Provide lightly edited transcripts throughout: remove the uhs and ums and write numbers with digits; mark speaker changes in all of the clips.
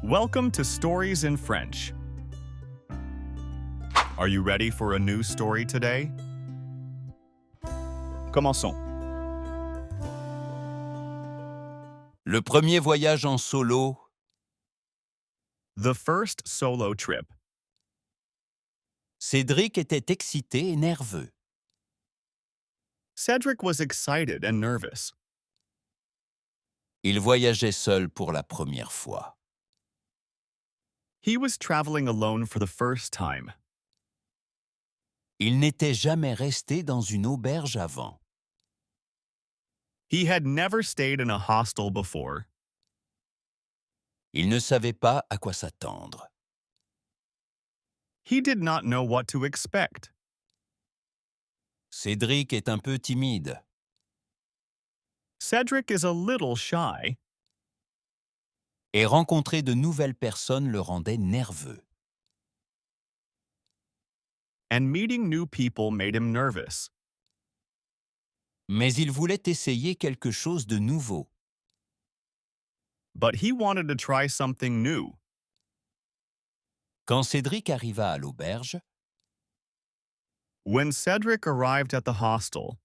Speaker 1: Welcome to Stories in French. Are you ready for a new story today? Commençons.
Speaker 2: Le premier voyage en solo,
Speaker 1: The first solo trip.
Speaker 2: Cédric était excité et nerveux.
Speaker 1: Cedric was excited and nervous.
Speaker 2: Il voyageait seul pour la première fois.
Speaker 1: He was traveling alone for the first time.
Speaker 2: Il n'était jamais resté dans une auberge avant.
Speaker 1: He had never stayed in a hostel before.
Speaker 2: Il ne savait pas à quoi s'attendre.
Speaker 1: He did not know what to expect.
Speaker 2: Cédric est un peu timide.
Speaker 1: Cedric is a little shy,
Speaker 2: Et rencontrer de nouvelles personnes le rendait nerveux.
Speaker 1: and meeting new people made him nervous.
Speaker 2: Mais il voulait essayer quelque chose de nouveau.
Speaker 1: But he wanted to try something new.
Speaker 2: Quand Cédric arriva à l'auberge,
Speaker 1: When Cedric arrived at the hostel,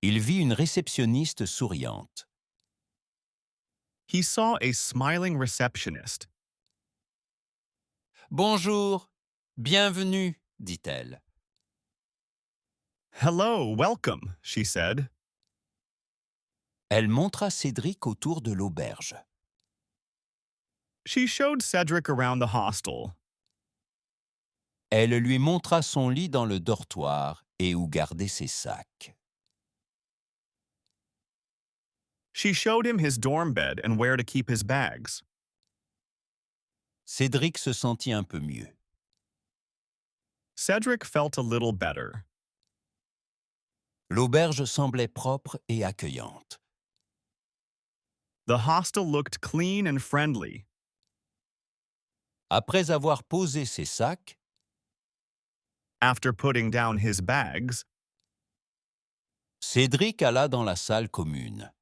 Speaker 2: il vit une réceptionniste souriante.
Speaker 1: he saw a smiling receptionist.
Speaker 2: Bonjour, bienvenue, dit-elle.
Speaker 1: Hello, welcome, she said.
Speaker 2: Elle montra Cédric autour de l'auberge.
Speaker 1: She showed Cedric around the hostel.
Speaker 2: Elle lui montra son lit dans le dortoir et où garder ses sacs.
Speaker 1: She showed him his dorm bed and where to keep his bags.
Speaker 2: Cédric se sentit un peu mieux.
Speaker 1: Cedric felt a little better.
Speaker 2: L'auberge semblait propre et accueillante.
Speaker 1: The hostel looked clean and friendly.
Speaker 2: Après avoir posé ses sacs,
Speaker 1: After putting down his bags,
Speaker 2: Cédric alla dans la salle commune.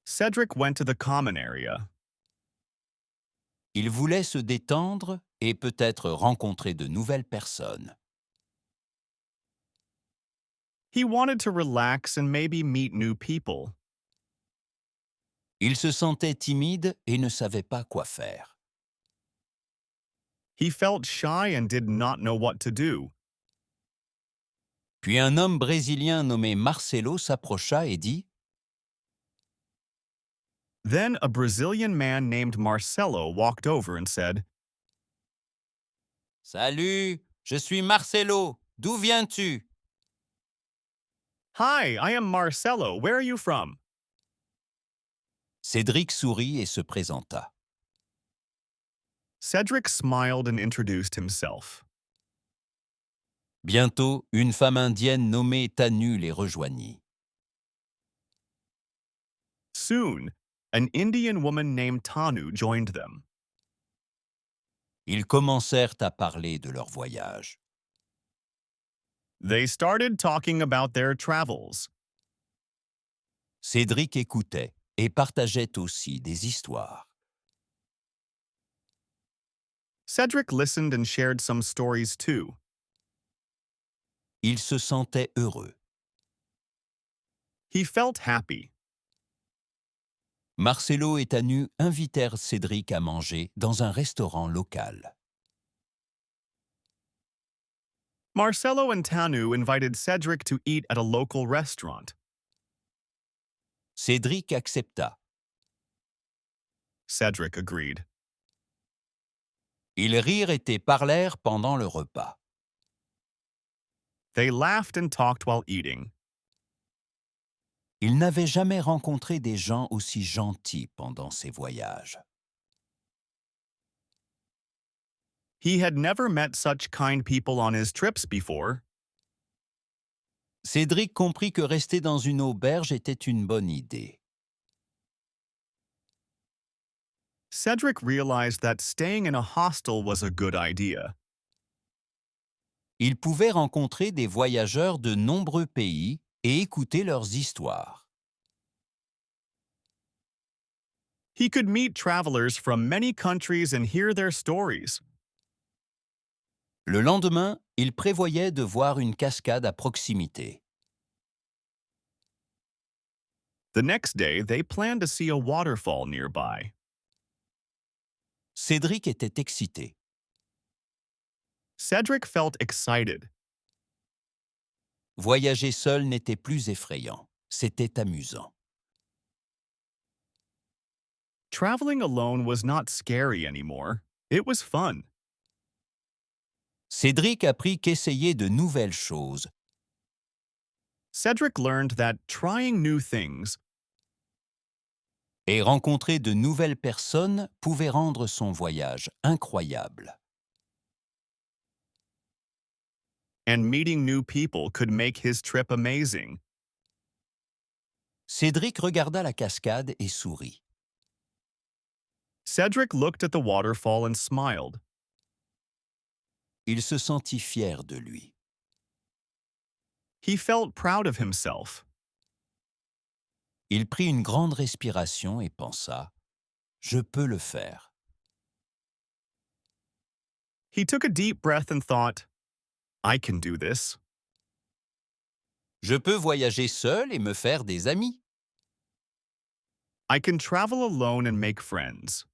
Speaker 1: Cedric went to the common area.
Speaker 2: Il voulait se détendre et peut-être rencontrer de nouvelles personnes.
Speaker 1: He wanted to relax and maybe meet new people.
Speaker 2: Il se sentait timide et ne savait pas quoi faire.
Speaker 1: He felt shy and did not know what to do.
Speaker 2: Puis un homme brésilien nommé Marcelo s'approcha et dit «
Speaker 1: Then a Brazilian man named Marcelo walked over and said,
Speaker 2: Salut, je suis Marcelo, d'où viens-tu?
Speaker 1: Hi, I am Marcelo. Where are you from?
Speaker 2: Cédric sourit et se présenta.
Speaker 1: Cedric smiled and introduced himself.
Speaker 2: Bientôt, une femme indienne nommée Tanu les rejoignit.
Speaker 1: Soon, an Indian woman named Tanu joined them.
Speaker 2: Ils commencèrent à parler de leur voyage.
Speaker 1: They started talking about their travels.
Speaker 2: Cédric écoutait et partageait aussi des histoires.
Speaker 1: Cedric listened and shared some stories too.
Speaker 2: Il se sentait heureux.
Speaker 1: He felt happy.
Speaker 2: Marcelo et Tanu invitèrent Cédric à manger dans un restaurant local.
Speaker 1: Marcelo and Tanu invited Cedric to eat at a local restaurant.
Speaker 2: Cédric accepta.
Speaker 1: Cedric agreed.
Speaker 2: Ils rirent et parlèrent pendant le repas.
Speaker 1: They laughed and talked while eating.
Speaker 2: Il n'avait jamais rencontré des gens aussi gentils pendant ses voyages.
Speaker 1: He had never met such kind people on his trips before.
Speaker 2: Cédric comprit que rester dans une auberge était une bonne idée.
Speaker 1: Cedric realized that staying in a hostel was a good idea.
Speaker 2: Il pouvait rencontrer des voyageurs de nombreux pays et écouter leurs histoires.
Speaker 1: He could meet travelers from many countries and hear their stories.
Speaker 2: Le lendemain, il prévoyait de voir une cascade à proximité.
Speaker 1: The next day, they planned to see a waterfall nearby.
Speaker 2: Cédric était excité.
Speaker 1: Cedric felt excited.
Speaker 2: Voyager seul n'était plus effrayant. C'était amusant.
Speaker 1: Traveling alone was not scary anymore. It was fun.
Speaker 2: Cédric apprit qu'essayer de nouvelles choses,
Speaker 1: Cedric learned that trying new things
Speaker 2: et rencontrer de nouvelles personnes pouvait rendre son voyage incroyable.
Speaker 1: and meeting new people could make his trip amazing.
Speaker 2: Cédric regarda la cascade et sourit.
Speaker 1: Cedric looked at the waterfall and smiled.
Speaker 2: Il se sentit fier de lui.
Speaker 1: He felt proud of himself.
Speaker 2: Il prit une grande respiration et pensa « Je peux le faire ».
Speaker 1: He took a deep breath and thought, I can do this.
Speaker 2: Je peux voyager seul et me faire des amis.
Speaker 1: I can travel alone and make friends.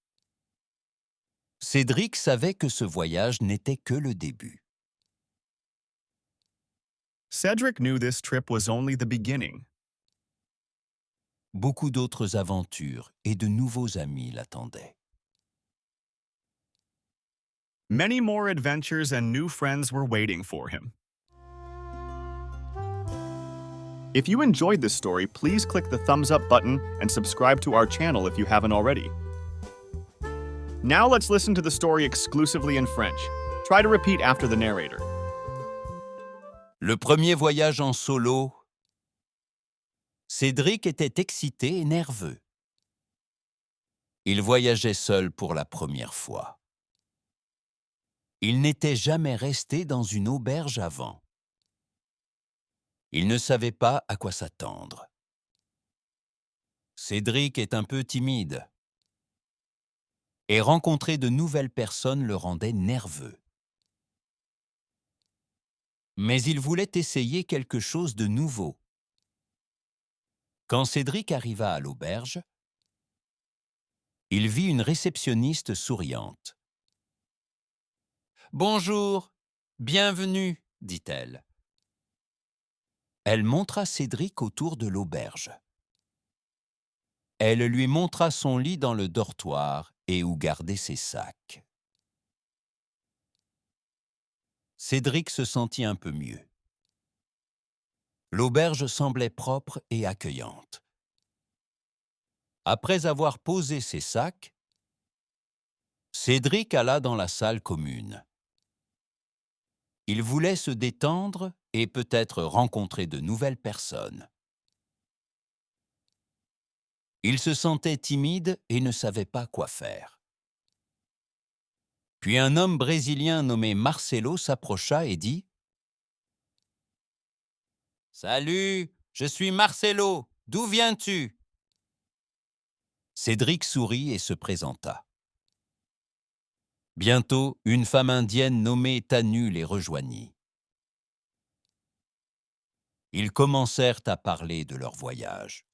Speaker 2: Cédric savait que ce voyage n'était que le début.
Speaker 1: Cedric knew this trip was only the beginning.
Speaker 2: Beaucoup d'autres aventures et de nouveaux amis l'attendaient.
Speaker 1: Many more adventures and new friends were waiting for him. If you enjoyed this story, please click the thumbs up button and subscribe to our channel if you haven't already. Now let's listen to the story exclusively in French. Try to repeat after the narrator.
Speaker 2: Le premier voyage en solo. Cédric était excité et nerveux. Il voyageait seul pour la première fois. Il n'était jamais resté dans une auberge avant. Il ne savait pas à quoi s'attendre. Cédric est un peu timide. Et rencontrer de nouvelles personnes le rendait nerveux. Mais il voulait essayer quelque chose de nouveau. Quand Cédric arriva à l'auberge, il vit une réceptionniste souriante. « Bonjour, bienvenue », dit-elle. Elle montra Cédric autour de l'auberge. Elle lui montra son lit dans le dortoir et où garder ses sacs. Cédric se sentit un peu mieux. L'auberge semblait propre et accueillante. Après avoir posé ses sacs, Cédric alla dans la salle commune. Il voulait se détendre et peut-être rencontrer de nouvelles personnes. Il se sentait timide et ne savait pas quoi faire. Puis un homme brésilien nommé Marcelo s'approcha et dit « Salut, je suis Marcelo, d'où viens-tu » Cédric sourit et se présenta. Bientôt, une femme indienne nommée Tanu les rejoignit. Ils commencèrent à parler de leur voyage.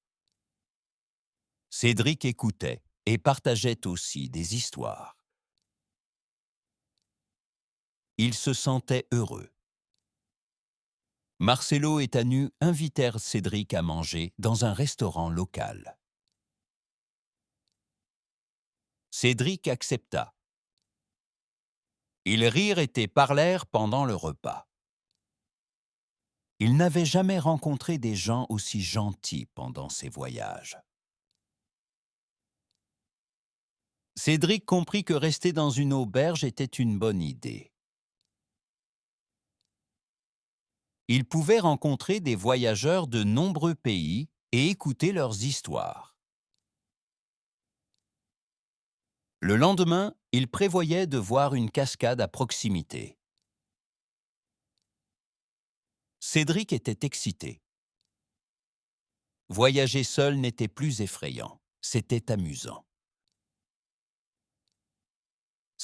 Speaker 2: Cédric écoutait et partageait aussi des histoires. Il se sentait heureux. Marcelo et Tanu invitèrent Cédric à manger dans un restaurant local. Cédric accepta. Ils rirent et parlèrent pendant le repas. Il n'avait jamais rencontré des gens aussi gentils pendant ses voyages. Cédric comprit que rester dans une auberge était une bonne idée. Il pouvait rencontrer des voyageurs de nombreux pays et écouter leurs histoires. Le lendemain, il prévoyait de voir une cascade à proximité. Cédric était excité. Voyager seul n'était plus effrayant, c'était amusant.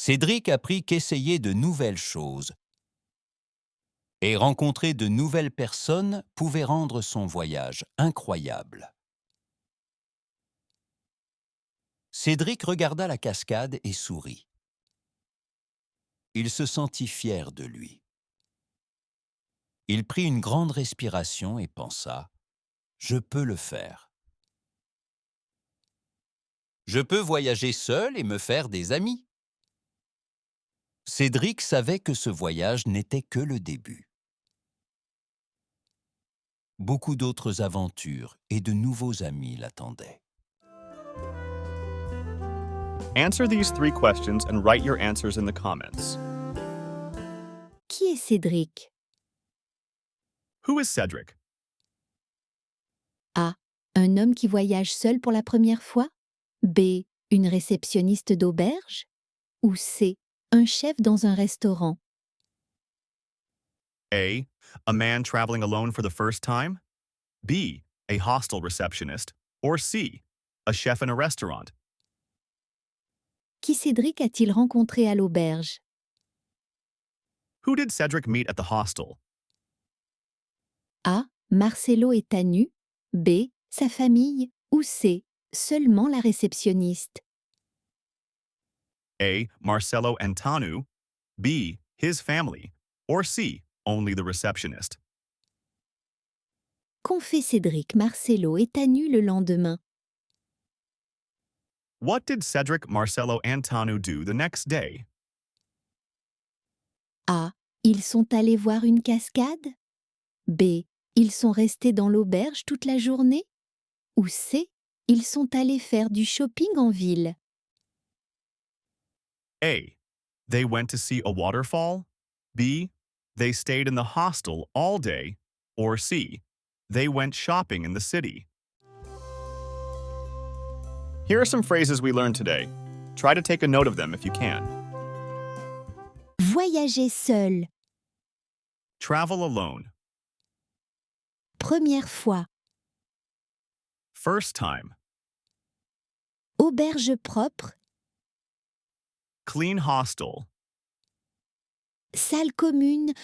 Speaker 2: Cédric apprit qu'essayer de nouvelles choses et rencontrer de nouvelles personnes pouvait rendre son voyage incroyable. Cédric regarda la cascade et sourit. Il se sentit fier de lui. Il prit une grande respiration et pensa « Je peux le faire. Je peux voyager seul et me faire des amis. » Cédric savait que ce voyage n'était que le début. Beaucoup d'autres aventures et de nouveaux amis l'attendaient.
Speaker 1: Answer these 3 questions and write your answers in the comments.
Speaker 3: Qui est Cédric?
Speaker 1: Who is Cedric?
Speaker 3: A. Un homme qui voyage seul pour la première fois? B. Une réceptionniste d'auberge? Ou C. Un chef dans un restaurant?
Speaker 1: A. A man traveling alone for the first time? B. A hostel receptionist? Or C. A chef in a restaurant?
Speaker 3: Qui Cédric a-t-il rencontré à l'auberge?
Speaker 1: Who did Cedric meet at the hostel?
Speaker 3: A. Marcelo et Tanu? B. Sa famille? Ou C. Seulement la réceptionniste?
Speaker 1: A. Marcelo and Tanu? B. His family? Or C. Only the receptionist?
Speaker 3: Qu'ont fait Cédric, Marcelo et Tanu le lendemain?
Speaker 1: What did Cedric, Marcelo, and Tanu do the next day?
Speaker 3: A. Ils sont allés voir une cascade? B. Ils sont restés dans l'auberge toute la journée? Ou C. Ils sont allés faire du shopping en ville?
Speaker 1: A. They went to see a waterfall? B. They stayed in the hostel all day? Or C. They went shopping in the city? Here are some phrases we learned today. Try to take a note of them if you can.
Speaker 3: Voyager seul.
Speaker 1: Travel alone.
Speaker 3: Première fois.
Speaker 1: First time.
Speaker 3: Auberge propre.
Speaker 1: Clean hostel.
Speaker 3: Salle commune.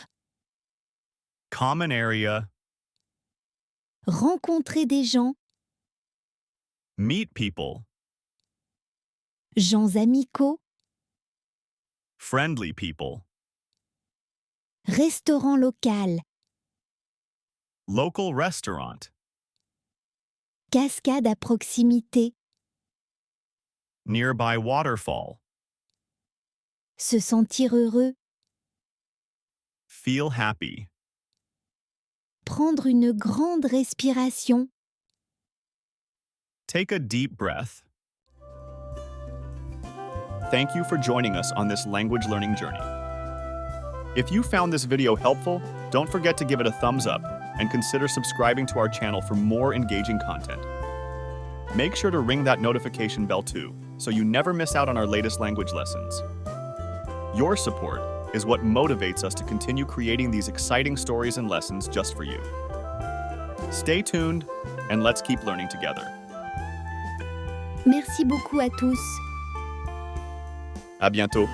Speaker 1: Common area.
Speaker 3: Rencontrer des gens.
Speaker 1: Meet people.
Speaker 3: Gens amicaux.
Speaker 1: Friendly people.
Speaker 3: Restaurant local.
Speaker 1: Local restaurant.
Speaker 3: Cascade à proximité.
Speaker 1: Nearby waterfall.
Speaker 3: Se sentir heureux.
Speaker 1: Feel happy.
Speaker 3: Prendre une grande respiration.
Speaker 1: Take a deep breath. Thank you for joining us on this language learning journey. If you found this video helpful, don't forget to give it a thumbs up and consider subscribing to our channel for more engaging content. Make sure to ring that notification bell too, so you never miss out on our latest language lessons. Your support is what motivates us to continue creating these exciting stories and lessons just for you. Stay tuned, and let's keep learning together.
Speaker 3: Merci beaucoup à tous.
Speaker 1: À bientôt.